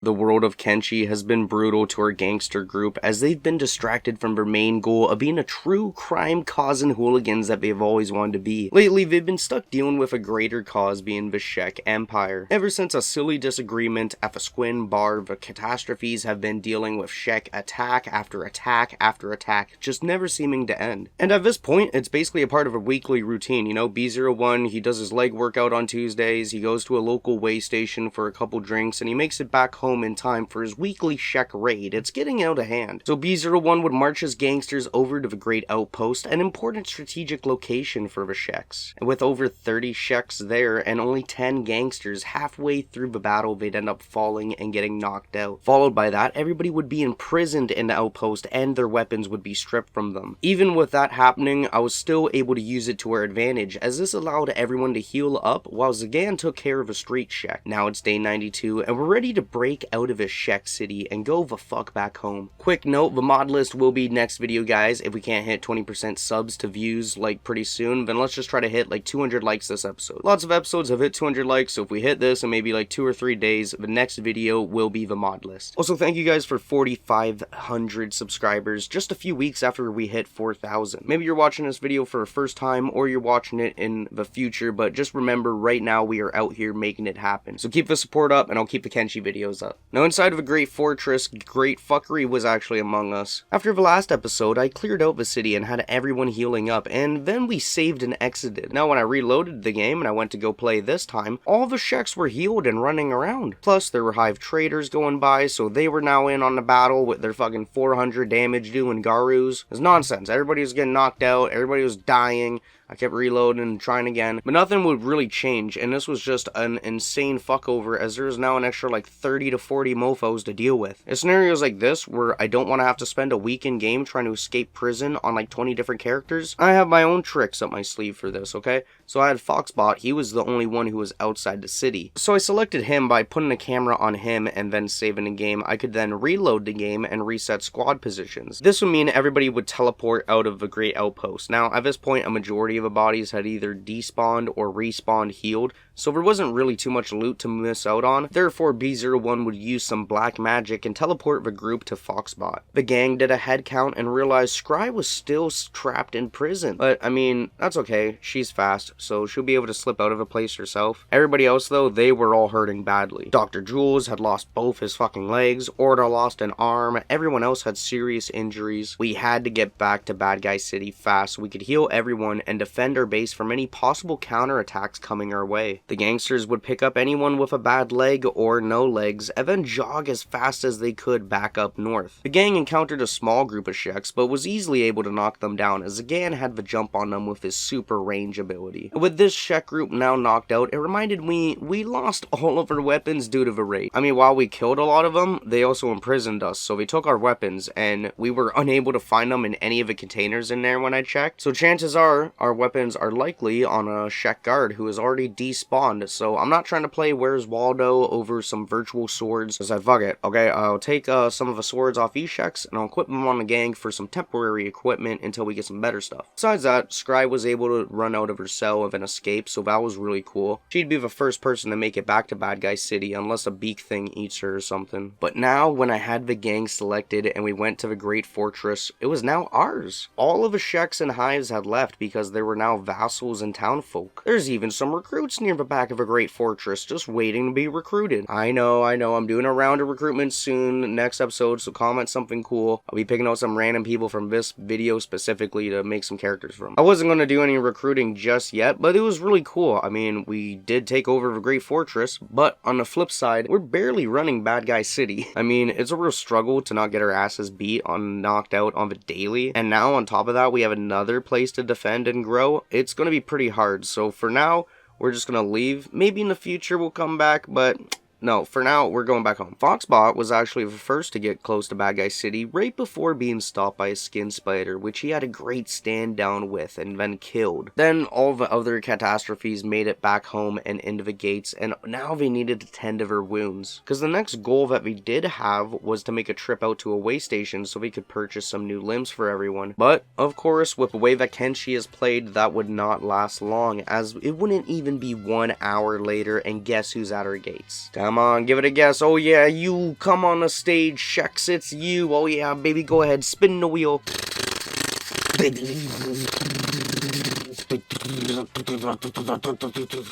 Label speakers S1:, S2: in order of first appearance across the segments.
S1: The world of Kenshi has been brutal to our gangster group as they've been distracted from their main goal of being a true crime-causing hooligans that they've always wanted to be. Lately, they've been stuck dealing with a greater cause being the Shek Empire. Ever since a silly disagreement at the Squin Bar, the catastrophes have been dealing with Shek attack after attack after attack, just never seeming to end. And at this point, it's basically a part of a weekly routine, you know, B01, he does his leg workout on Tuesdays, he goes to a local way station for a couple drinks, and he makes it back home in time for his weekly Shek raid. It's getting out of hand. So B01 would march his gangsters over to the Great Outpost, an important strategic location for the Sheks. And with over 30 Sheks there and only 10 gangsters, halfway through the battle they'd end up falling and getting knocked out. Followed by that, everybody would be imprisoned in the outpost and their weapons would be stripped from them. Even with that happening, I was still able to use it to our advantage, as this allowed everyone to heal up while Zagan took care of a street Shek. Now it's day 92 and we're ready to break out of a Shek city and go the fuck back home. Quick note, the mod list will be next video, guys. If we can't hit 20% subs to views like pretty soon, then let's just try to hit like 200 likes this episode. Lots of episodes have hit 200 likes, so if we hit this in maybe like 2 or 3 days, the next video will be the mod list. Also, thank you guys for 4,500 subscribers just a few weeks after we hit 4,000. Maybe you're watching this video for the first time or you're watching it in the future, but just remember right now we are out here making it happen. So keep the support up and I'll keep the Kenshi videos up. Now inside of a great fortress, great fuckery was actually among us. After the last episode, I cleared out the city and had everyone healing up, and then we saved and exited. Now when I reloaded the game and I went to go play this time, all the Sheks were healed and running around. Plus there were Hive traders going by, so they were now in on the battle with their fucking 400 damage doing Garus. It was nonsense. Everybody was getting knocked out, everybody was dying. I kept reloading and trying again, but nothing would really change, and this was just an insane fuckover as there is now an extra like 30 to 40 mofos to deal with. In scenarios like this, where I don't want to have to spend a week in game trying to escape prison on like 20 different characters, I have my own tricks up my sleeve for this, okay? So I had Foxbot, he was the only one who was outside the city. So I selected him by putting a camera on him and then saving the game. I could then reload the game and reset squad positions. This would mean everybody would teleport out of the Great Outpost. Now at this point, a majority of the bodies had either despawned or respawned healed, so there wasn't really too much loot to miss out on. Therefore, B01 would use some black magic and teleport the group to Foxbot. The gang did a head count and realized Scry was still trapped in prison. But, I mean, that's okay. She's fast, so she'll be able to slip out of a place herself. Everybody else, though, they were all hurting badly. Dr. Jules had lost both his fucking legs, Orda lost an arm, everyone else had serious injuries. We had to get back to Bad Guy City fast so we could heal everyone and defend our base from any possible counterattacks coming our way. The gangsters would pick up anyone with a bad leg or no legs, and then jog as fast as they could back up north. The gang encountered a small group of Sheks, but was easily able to knock them down, as Zagan had the jump on them with his super range ability. With this Shek group now knocked out, it reminded me we lost all of our weapons due to the raid. I mean, while we killed a lot of them, they also imprisoned us, so they took our weapons, and we were unable to find them in any of the containers in there when I checked. So chances are, our weapons are likely on a Shek guard who is already despawned, so I'm not trying to play Where's Waldo over some virtual swords, because I fuck it, okay? I'll take some of the swords off E-Sheks, and I'll equip them on the gang for some temporary equipment until we get some better stuff. Besides that, Scry was able to run out of her cell of an escape, so that was really cool. She'd be the first person to make it back to Bad Guy City, unless a beak thing eats her or something. But now, when I had the gang selected and we went to the Great Fortress, it was now ours. All of the Sheks and Hives had left because there were now vassals and townfolk. There's even some recruits near the back of a Great Fortress just waiting to be recruited. I know, I'm doing a round of recruitment soon, next episode, so comment something cool. I'll be picking out some random people from this video specifically to make some characters from. I wasn't going to do any recruiting just yet, but it was really cool. I mean, we did take over the Great Fortress, but on the flip side, we're barely running Bad Guy City. I mean, it's a real struggle to not get our asses beat on knocked out on the daily, and now on top of that, we have another place to defend and grow. It's going to be pretty hard, so for now, we're just gonna leave. Maybe in the future we'll come back, but no, for now, we're going back home. Foxbot was actually the first to get close to Bad Guy City right before being stopped by a skin spider, which he had a great stand down with and then killed. Then all the other catastrophes made it back home and into the gates, and now they needed to tend to their wounds. Because the next goal that we did have was to make a trip out to a way station so we could purchase some new limbs for everyone. But, of course, with the way that Kenshi is played, that would not last long, as it wouldn't even be 1 hour later, and guess who's at our gates? Down Come on, give it a guess. Oh yeah, you come on the stage, Shek, it's you. Oh yeah, baby, go ahead, spin the wheel.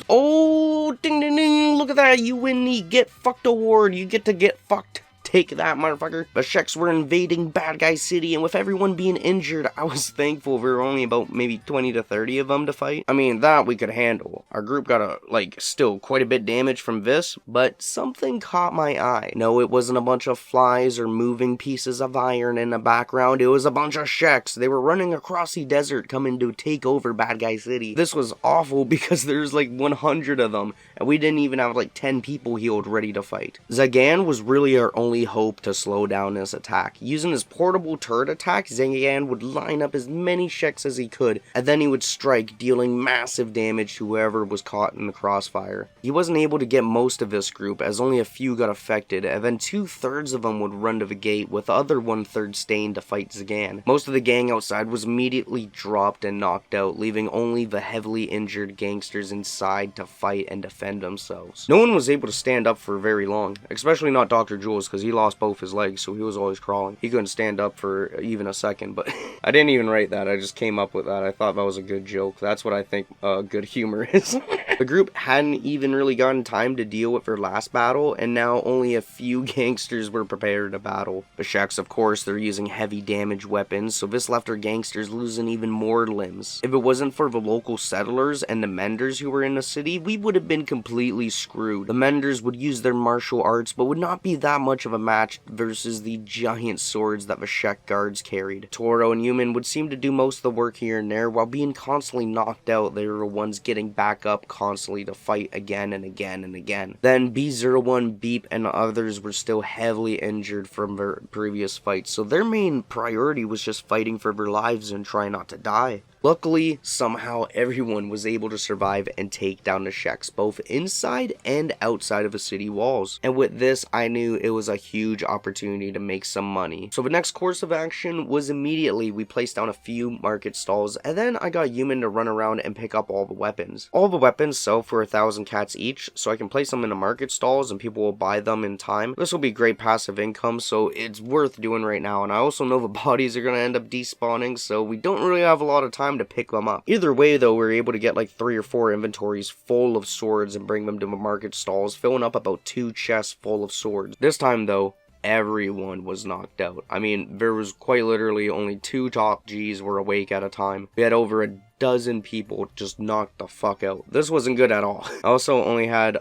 S1: Oh, ding ding ding, look at that, you win the Get Fucked award. You get to get fucked. Take that, motherfucker. The Sheks were invading Bad Guy City, and with everyone being injured, I was thankful there were only about maybe 20 to 30 of them to fight. I mean, that we could handle. Our group got still quite a bit damaged from this, but something caught my eye. No, it wasn't a bunch of flies or moving pieces of iron in the background. It was a bunch of Sheks. They were running across the desert coming to take over Bad Guy City. This was awful because there's 100 of them, and we didn't even have 10 people healed ready to fight. Zagan was really our only hope to slow down this attack. Using his portable turret attack, Zagan would line up as many Sheks as he could, and then he would strike, dealing massive damage to whoever was caught in the crossfire. He wasn't able to get most of this group, as only a few got affected, and then 2/3 of them would run to the gate, with the other 1/3 staying to fight Zagan. Most of the gang outside was immediately dropped and knocked out, leaving only the heavily injured gangsters inside to fight and defend themselves. No one was able to stand up for very long, especially not Dr. Jules, because he lost both his legs, so he was always crawling. He couldn't stand up for even a second, but I didn't even write that. I just came up with that. I thought that was a good joke. That's what I think good humor is. The group hadn't even really gotten time to deal with their last battle, and now only a few gangsters were prepared to battle. The Sheks, of course, they're using heavy damage weapons, so this left our gangsters losing even more limbs. If it wasn't for the local settlers and the menders who were in the city, we would have been completely screwed. The menders would use their martial arts, but would not be that much of a match versus the giant swords that the Shek guards carried. Toro and Human would seem to do most of the work here and there, while being constantly knocked out, they were the ones getting back up constantly to fight again and again and again. Then B01, Beep, and others were still heavily injured from their previous fights, so their main priority was just fighting for their lives and trying not to die. Luckily, somehow everyone was able to survive and take down the Sheks, both inside and outside of the city walls. And with this, I knew it was a huge opportunity to make some money. So the next course of action was immediately we placed down a few market stalls, and then I got Human to run around and pick up all the weapons. All the weapons sell for 1,000 cats each, so I can place them in the market stalls and people will buy them in time. This will be great passive income, so it's worth doing right now. And I also know the bodies are going to end up despawning, so we don't really have a lot of time to pick them up. Either way though, we were able to get 3 or 4 inventories full of swords and bring them to the market stalls, filling up about 2 chests full of swords. This time though, everyone was knocked out. I mean, there was quite literally only 2 top Gs were awake at a time. We had over a dozen people just knocked the fuck out. This wasn't good at all. I also only had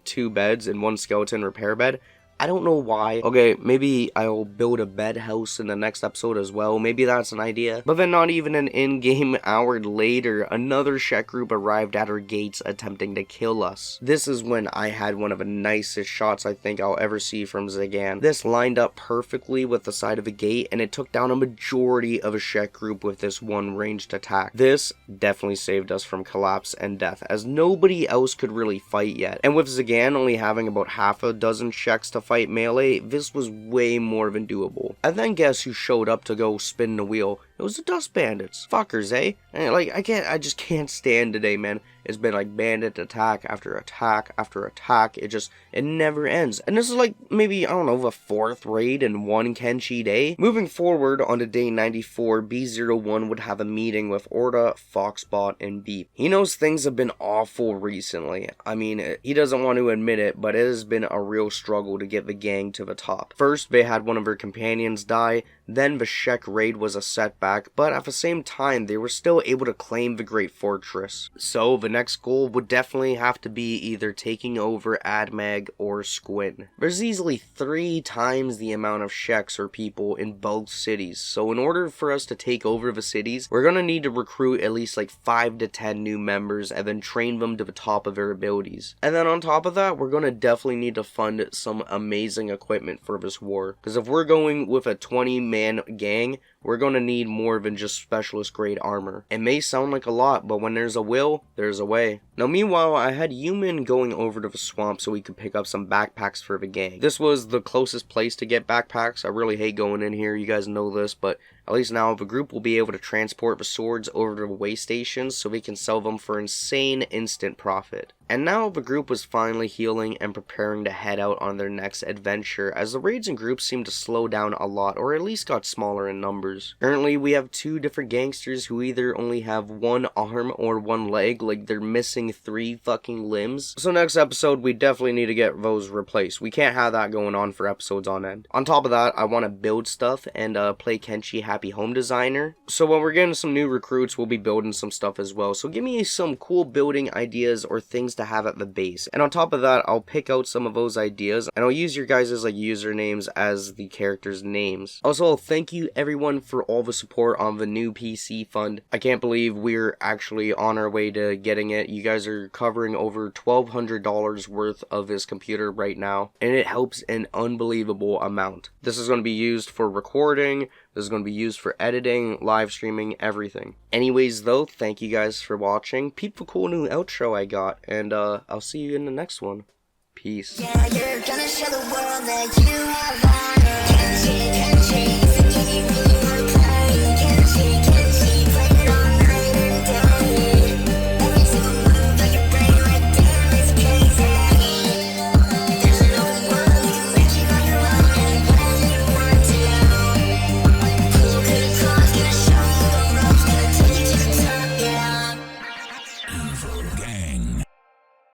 S1: 2 beds and 1 skeleton repair bed. I don't know why. Okay, maybe I'll build a bed house in the next episode as well. Maybe that's an idea. But then not even an in-game hour later, another Shek group arrived at our gates attempting to kill us. This is when I had one of the nicest shots I think I'll ever see from Zagan. This lined up perfectly with the side of the gate, and it took down a majority of a Shek group with this one ranged attack. This definitely saved us from collapse and death, as nobody else could really fight yet. And with Zagan only having about half a dozen Sheks to fight melee, this was way more than doable. And then guess who showed up to go spin the wheel? It was the Dust Bandits. Fuckers, eh? And I just can't stand today, man. It's been bandit attack after attack after attack. It never ends. And this is maybe, I don't know, the 4th raid in one Kenshi day. Moving forward onto day 94, B01 would have a meeting with Orta, Foxbot, and Beep. He knows things have been awful recently. I mean, he doesn't want to admit it, but it has been a real struggle to get the gang to the top. First, they had one of their companions die. Then the Shek raid was a setback, but at the same time, they were still able to claim the Great Fortress. So the next goal would definitely have to be either taking over Admag or Squin. There's easily 3 times the amount of Sheks or people in both cities, so in order for us to take over the cities, we're gonna need to recruit at least 5 to 10 new members and then train them to the top of their abilities. And then on top of that, we're gonna definitely need to fund some amazing equipment for this war, because if we're going with a 20-man gang, we're gonna need more than just specialist grade armor. It may sound like a lot, but when there's a will, there's a way. Now meanwhile, I had Human going over to the swamp so we could pick up some backpacks for the gang. This was the closest place to get backpacks. I really hate going in here, you guys know this, but at least now the group will be able to transport the swords over to the way stations so we can sell them for insane instant profit. And now the group was finally healing and preparing to head out on their next adventure, as the raids and groups seemed to slow down a lot, or at least got smaller in numbers. Currently we have 2 different gangsters who either only have 1 arm or 1 leg, like they're missing 3 fucking limbs. So next episode we definitely need to get those replaced. We can't have that going on for episodes on end. On top of that, I want to build stuff and play Kenshi Happy Home Designer. So when we're getting some new recruits, we'll be building some stuff as well. So give me some cool building ideas or things to have at the base. And on top of that, I'll pick out some of those ideas and I'll use your guys' like usernames as the characters' names. Also, thank you everyone for all the support on the new PC fund. I can't believe we're actually on our way to getting it. You guys are covering over $1,200 worth of this computer right now, and it helps an unbelievable amount. This is going to be used for recording. This is going to be used for editing, live streaming, everything. Anyways though, thank you guys for watching. Peep the cool new outro I got, and I'll see you in the next one. Peace.
S2: Yeah, you're gonna show the world that you have